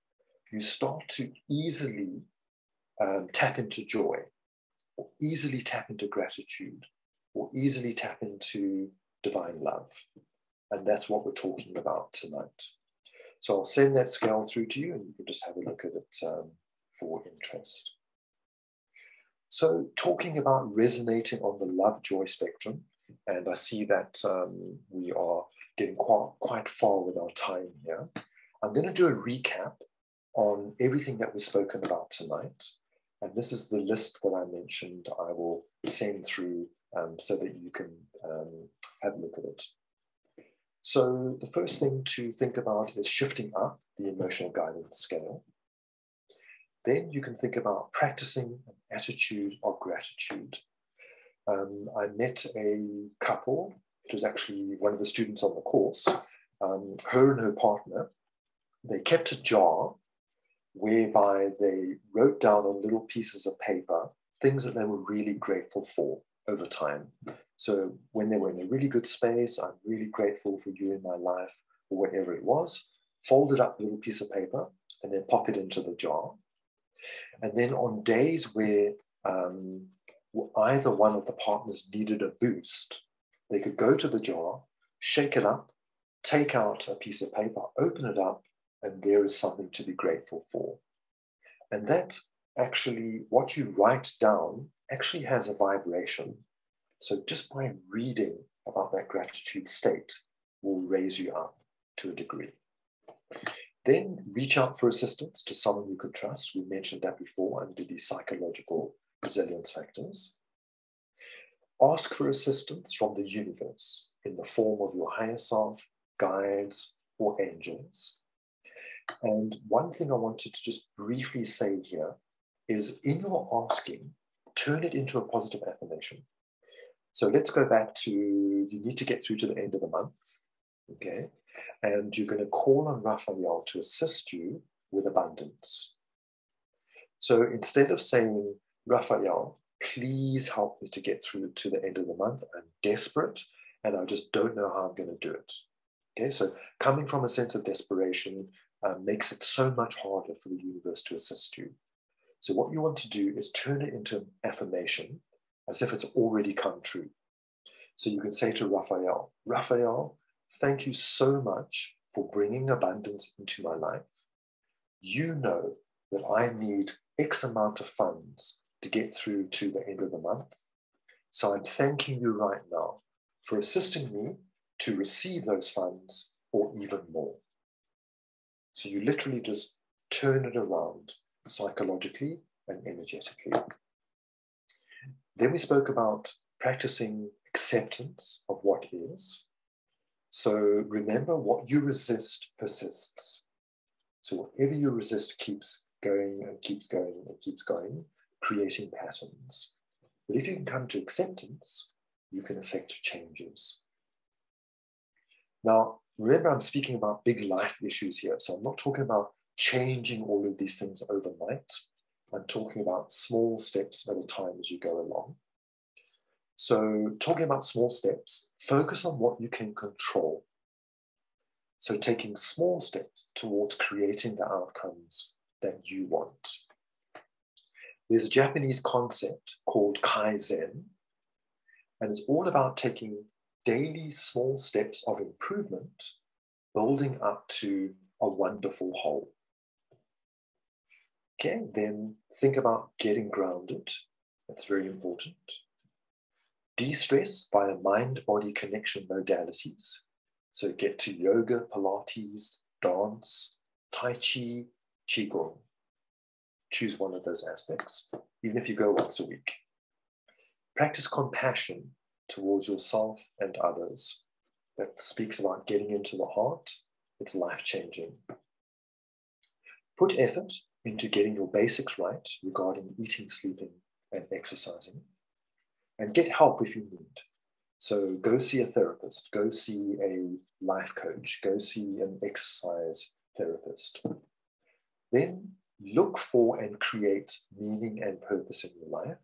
you start to easily tap into joy, or easily tap into gratitude, or easily tap into divine love. And that's what we're talking about tonight. So I'll send that scale through to you and you can just have a look at it for interest. So talking about resonating on the love-joy spectrum, and I see that we are getting quite far with our time here. I'm going to do a recap on everything that was spoken about tonight. And this is the list that I mentioned I will send through so that you can have a look at it. So the first thing to think about is shifting up the emotional guidance scale. Then you can think about practicing an attitude of gratitude. I met a couple. It was actually one of the students on the course. Her and her partner, they kept a jar whereby they wrote down on little pieces of paper things that they were really grateful for over time. So when they were in a really good space, I'm really grateful for you in my life, or whatever it was, folded up a little piece of paper and then pop it into the jar. And then on days where either one of the partners needed a boost, they could go to the jar, shake it up, take out a piece of paper, open it up, and there is something to be grateful for. And that actually, what you write down actually has a vibration. So just by reading about that gratitude state will raise you up to a degree. Then reach out for assistance to someone you can trust. We mentioned that before under these psychological resilience factors. Ask for assistance from the universe in the form of your higher self, guides, or angels. And one thing I wanted to just briefly say here is in your asking, turn it into a positive affirmation. So let's go back to, you need to get through to the end of the month, okay? And you're going to call on Raphael to assist you with abundance. So instead of saying, Raphael, please help me to get through to the end of the month, I'm desperate and I just don't know how I'm going to do it. Okay, so coming from a sense of desperation makes it so much harder for the universe to assist you. So what you want to do is turn it into an affirmation as if it's already come true. So you can say to Raphael, Raphael, thank you so much for bringing abundance into my life. You know that I need X amount of funds to get through to the end of the month. So I'm thanking you right now for assisting me to receive those funds or even more. So you literally just turn it around psychologically and energetically. Then we spoke about practicing acceptance of what is. So remember, what you resist persists. So whatever you resist keeps going and keeps going and keeps going, creating patterns. But if you can come to acceptance, you can affect changes. Now, remember, I'm speaking about big life issues here. So I'm not talking about changing all of these things overnight. I'm talking about small steps at a time as you go along. So talking about small steps, focus on what you can control. So taking small steps towards creating the outcomes that you want. There's a Japanese concept called Kaizen, and it's all about taking daily small steps of improvement, building up to a wonderful whole. Okay, then think about getting grounded. That's very important. De-stress via mind-body connection modalities. So get to yoga, Pilates, dance, Tai Chi, Qigong. Choose one of those aspects, even if you go once a week. Practice compassion towards yourself and others. That speaks about getting into the heart. It's life-changing. Put effort into getting your basics right regarding eating, sleeping, and exercising. And get help if you need. So go see a therapist, go see a life coach, go see an exercise therapist. Then look for and create meaning and purpose in your life.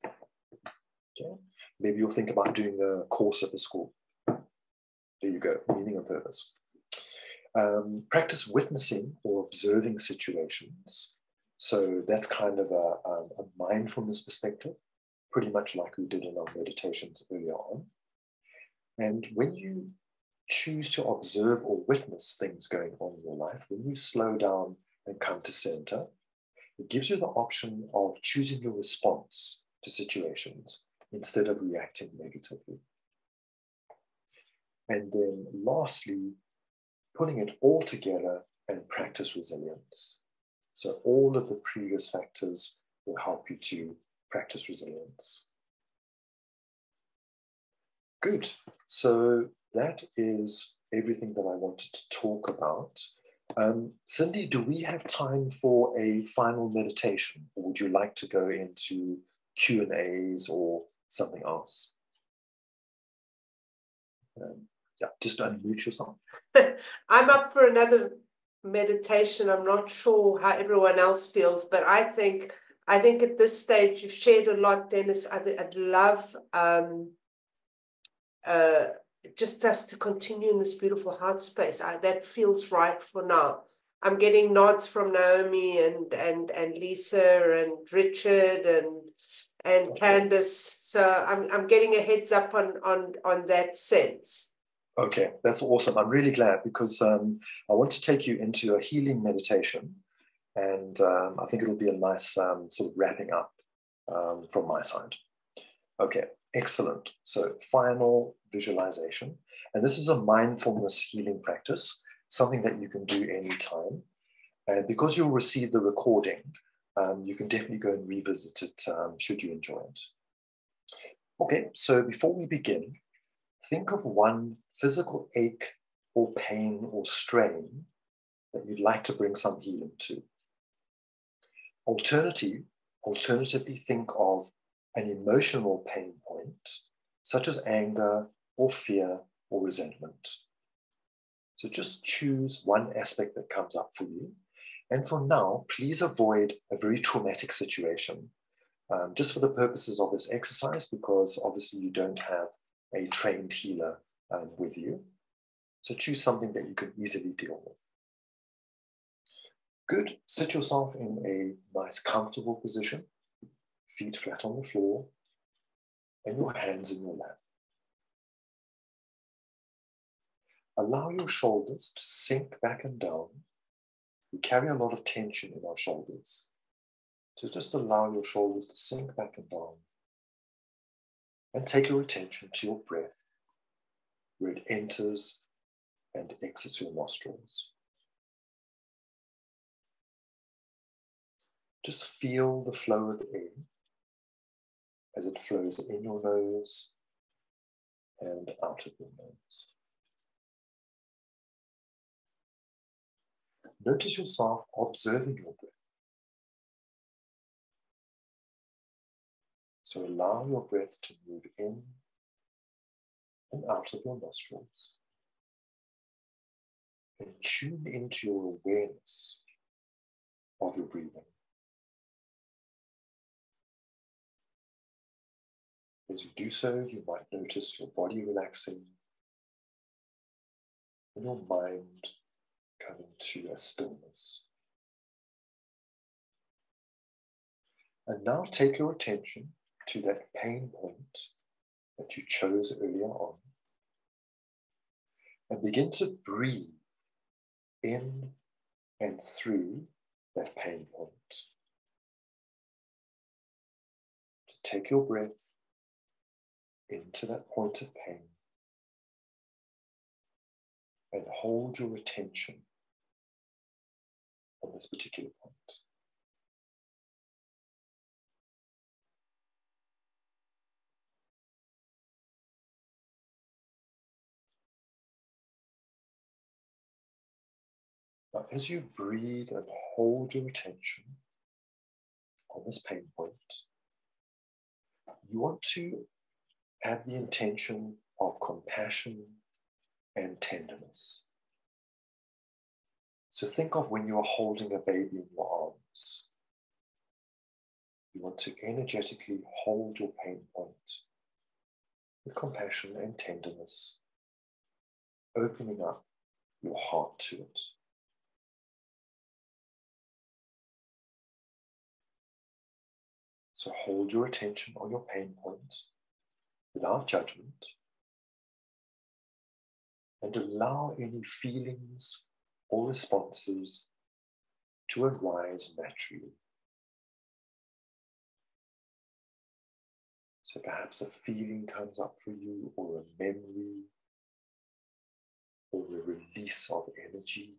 Okay. Maybe you'll think about doing a course at the school. There you go, meaning and purpose. Practice witnessing or observing situations. So that's kind of a mindfulness perspective, pretty much like we did in our meditations earlier on. And when you choose to observe or witness things going on in your life, when you slow down and come to center, it gives you the option of choosing your response to situations instead of reacting negatively. And then lastly, putting it all together and practice resilience. So all of the previous factors will help you to practice resilience. Good. So that is everything that I wanted to talk about. Cindy, do we have time for a final meditation, or would you like to go into Q&As or something else? Yeah, just unmute yourself. I'm up for another meditation. I'm not sure how everyone else feels, but I think at this stage you've shared a lot, Dennis. I'd love just us to continue in this beautiful heart space. That feels right for now. I'm getting nods from Naomi and Lisa and Richard and Candace. So I'm getting a heads up on that sense. Okay, that's awesome. I'm really glad because I want to take you into a healing meditation. And I think it'll be a nice sort of wrapping up from my side. Okay, excellent. So final visualization. And this is a mindfulness healing practice, something that you can do anytime. And because you'll receive the recording, you can definitely go and revisit it should you enjoy it. Okay, so before we begin, think of one physical ache or pain or strain that you'd like to bring some healing to. Alternatively, think of an emotional pain point, such as anger or fear or resentment. So just choose one aspect that comes up for you. And for now, please avoid a very traumatic situation, just for the purposes of this exercise, because obviously you don't have a trained healer with you. So choose something that you can easily deal with. Good. Sit yourself in a nice, comfortable position, feet flat on the floor, and your hands in your lap. Allow your shoulders to sink back and down. We carry a lot of tension in our shoulders. So just allow your shoulders to sink back and down. And take your attention to your breath, where it enters and exits your nostrils. Just feel the flow of air as it flows in your nose and out of your nose. Notice yourself observing your breath. So allow your breath to move in and out of your nostrils. And tune into your awareness of your breathing. As you do so, you might notice your body relaxing and your mind coming to a stillness. And now take your attention to that pain point that you chose earlier on, and begin to breathe in and through that pain point. To take your breath into that point of pain and hold your attention on this particular point. Now, as you breathe and hold your attention on this pain point, you want to have the intention of compassion and tenderness. So think of when you are holding a baby in your arms. You want to energetically hold your pain point with compassion and tenderness, opening up your heart to it. So hold your attention on your pain point without judgment, and allow any feelings or responses to arise naturally. So perhaps a feeling comes up for you, or a memory, or a release of energy.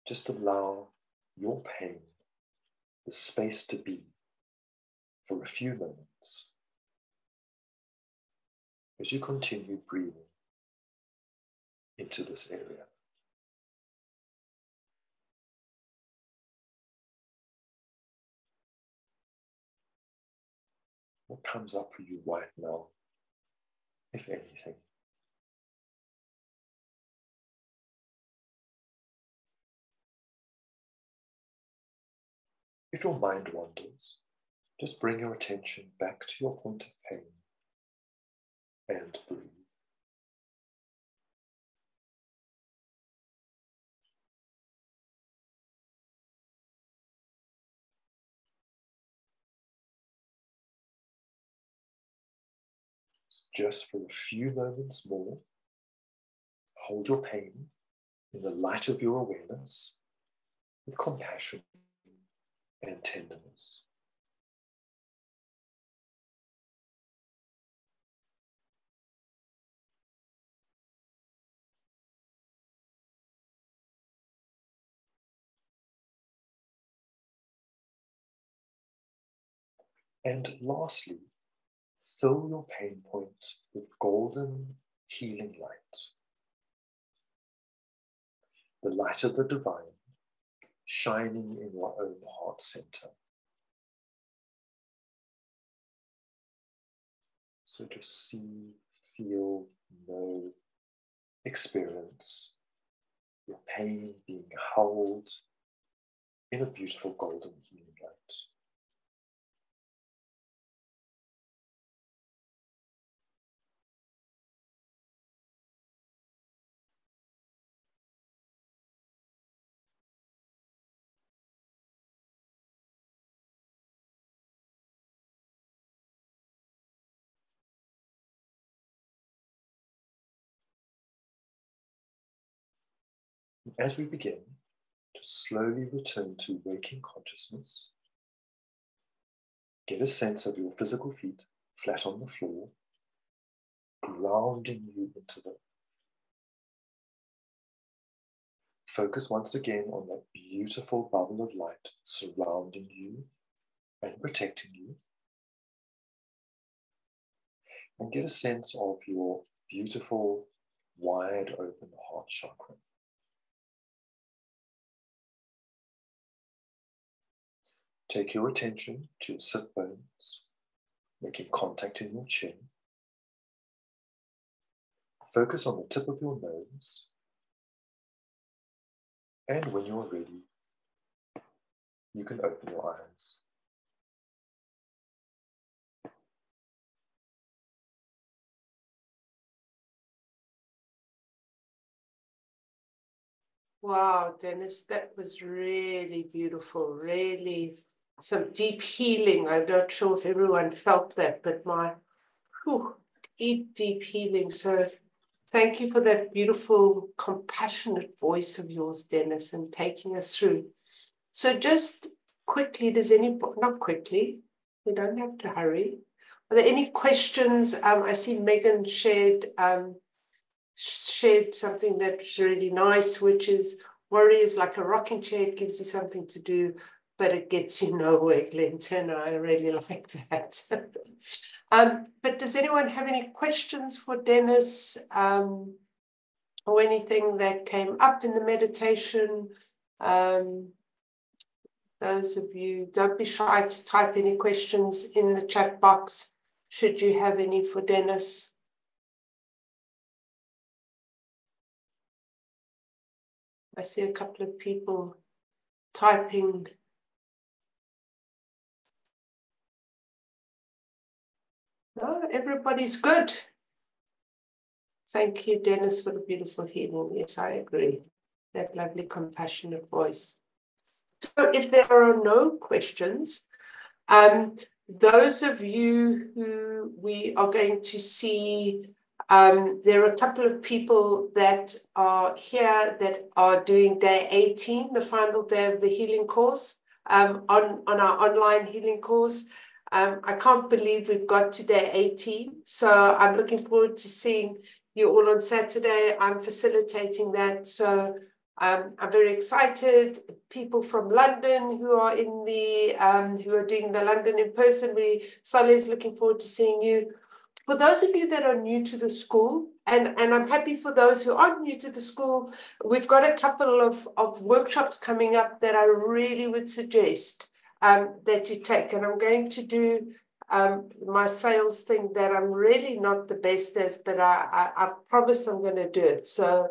Just allow your pain the space to be for a few moments as you continue breathing into this area. What comes up for you right now, if anything? If your mind wanders, just bring your attention back to your point of pain and breathe. So just for a few moments more, Hold your pain in the light of your awareness with compassion and tenderness. And lastly, fill your pain point with golden healing light, the light of the divine shining in your own heart center. So just see, feel, know, experience your pain being held in a beautiful golden healing light. As we begin to slowly return to waking consciousness, get a sense of your physical feet flat on the floor, grounding you into them. Focus once again on that beautiful bubble of light surrounding you and protecting you. And get a sense of your beautiful, wide open heart chakra. Take your attention to your sit bones, making contact in your chin. Focus on the tip of your nose. And when you're ready, you can open your eyes. Wow, Dennis, that was really beautiful, really some deep healing. I'm not sure if everyone felt that, but deep healing. So thank you for that beautiful, compassionate voice of yours, Dennis, and taking us through. So just quickly, not quickly, we don't have to hurry. Are there any questions? I see Megan shared something that's really nice, which is Warriors like a rocking chair. It gives you something to do, but it gets you nowhere, Glenton. I really like that. But does anyone have any questions for Dennis or anything that came up in the meditation? Those of you, don't be shy to type any questions in the chat box, should you have any for Dennis. I see a couple of people typing. Oh, everybody's good. Thank you, Dennis, for the beautiful healing. Yes, I agree. That lovely, compassionate voice. So if there are no questions, those of you who we are going to see, there are a couple of people that are here that are doing day 18, the final day of the healing course, on our online healing course. I can't believe we've got to day 18, so I'm looking forward to seeing you all on Saturday. I'm facilitating that, so I'm very excited. People from London who are in the who are doing the London in person. Saleh is looking forward to seeing you. For those of you that are new to the school, and I'm happy for those who aren't new to the school, we've got a couple of workshops coming up that I really would suggest that you take. And I'm going to do my sales thing that I'm really not the best at, but I've promised I'm going to do it. So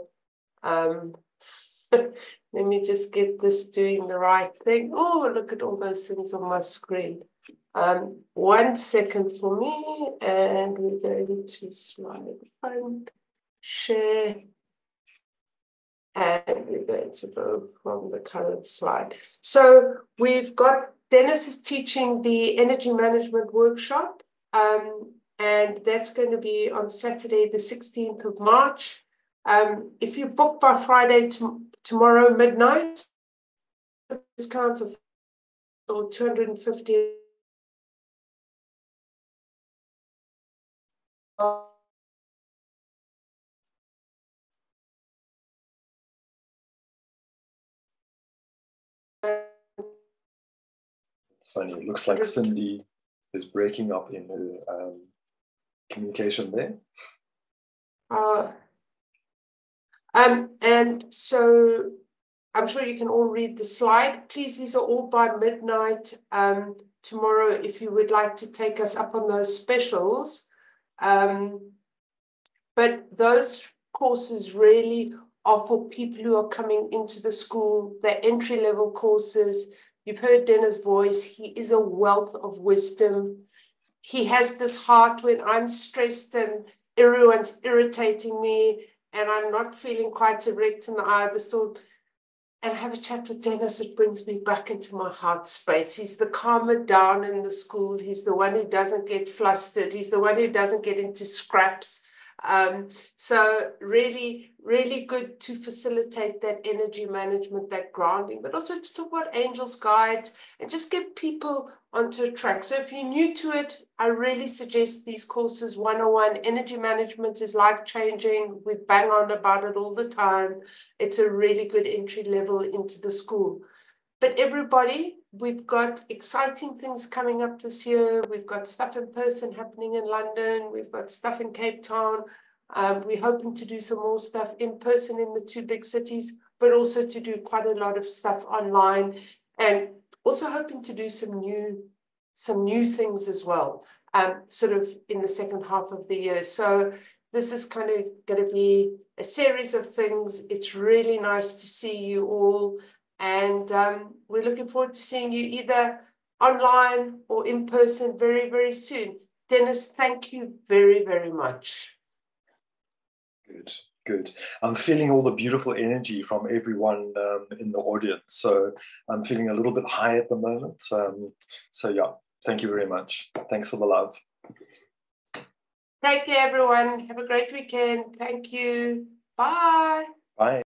let me just get this doing the right thing. Oh, look at all those things on my screen. 1 second for me, and we're going to slide front, share, and we're going to go from the current slide. So we've got, Dennis is teaching the energy management workshop, and that's going to be on Saturday, the 16th of March. If you book by Friday tomorrow midnight, discount of 250. It's funny, it looks like Cindy is breaking up in her communication there. And so I'm sure you can all read the slide. Please, these are all by midnight tomorrow if you would like to take us up on those specials. But those courses really are for people who are coming into the school, they're entry-level courses. You've heard Dennis' voice. He is a wealth of wisdom. He has this heart when I'm stressed and everyone's irritating me and I'm not feeling quite erect in the eye of the storm. And I have a chat with Dennis, it brings me back into my heart space. He's the calmer down in the school. He's the one who doesn't get flustered. He's the one who doesn't get into scraps. So really, really good to facilitate that energy management, that grounding, but also to talk about angels, guides, and just get people onto a track. So if you're new to it, I really suggest these courses. 101 energy management is life-changing. We bang on about it all the time. It's a really good entry level into the school. But everybody, we've got exciting things coming up this year. We've got stuff in person happening in London. We've got stuff in Cape Town. We're hoping to do some more stuff in person in the 2 big cities, but also to do quite a lot of stuff online, and also hoping to do some new things as well, sort of in the second half of the year. So this is kind of going to be a series of things. It's really nice to see you all. And we're looking forward to seeing you either online or in person very, very soon. Dennis, thank you very, very much. Good. I'm feeling all the beautiful energy from everyone in the audience. So I'm feeling a little bit high at the moment. So yeah, thank you very much. Thanks for the love. Take care, everyone. Have a great weekend. Thank you. Bye. Bye.